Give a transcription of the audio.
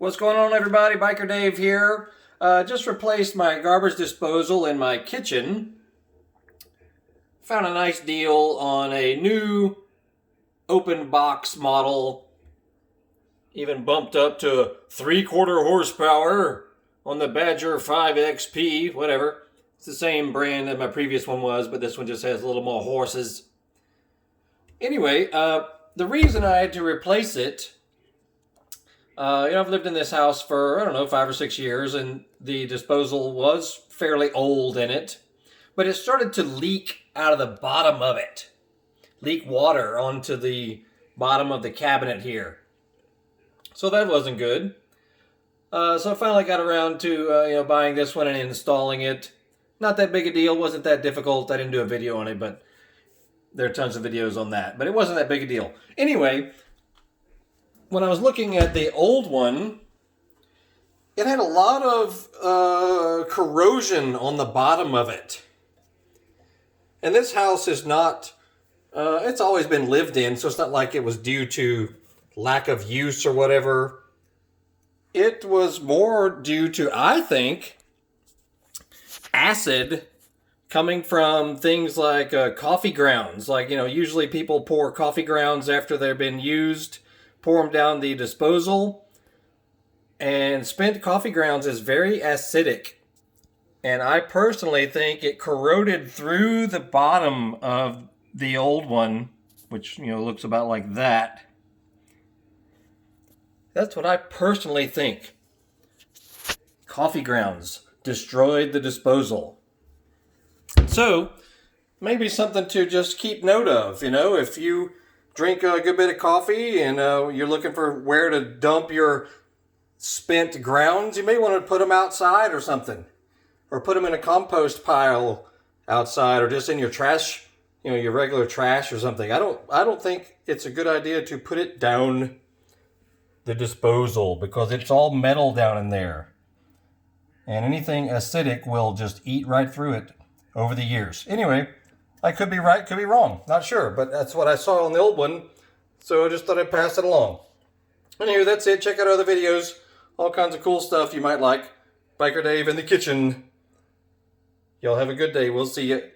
What's going on, everybody? Biker Dave here. Just replaced my garbage disposal in my kitchen. Found a nice deal on a new open box model. Even bumped up to 3/4 horsepower on the BGR 5XP, whatever. It's the same brand that my previous one was, but this one just has a little more horses. Anyway, the reason I had to replace it, I've lived in this house for, 5 or 6 years, and the disposal was fairly old in it. But it started to leak out of the bottom of it. Leak water onto the bottom of the cabinet here. So that wasn't good. So I finally got around to buying this one and installing it. Not that big a deal, wasn't that difficult. I didn't do a video on it, but there are tons of videos on that. But it wasn't that big a deal. Anyway, when I was looking at the old one, it had a lot of corrosion on the bottom of it. And this house is not, it's always been lived in, so it's not like it was due to lack of use or whatever. It was more due to, I think, acid coming from things like coffee grounds. Like, usually people pour coffee grounds after they've been used, pour them down the disposal. And spent coffee grounds is very acidic. And I personally think it corroded through the bottom of the old one, which, looks about like that. That's what I personally think. Coffee grounds destroyed the disposal. So, maybe something to just keep note of. If you drink a good bit of coffee and you're looking for where to dump your spent grounds, you may want to put them outside or something. Or put them in a compost pile outside, or just in your trash, your regular trash or something. I don't think it's a good idea to put it down the disposal, because it's all metal down in there. And anything acidic will just eat right through it over the years. Anyway, I could be right, could be wrong. Not sure, but that's what I saw on the old one. So I just thought I'd pass it along. Anyway, that's it. Check out other videos. All kinds of cool stuff you might like. Biker Dave in the kitchen. Y'all have a good day. We'll see you.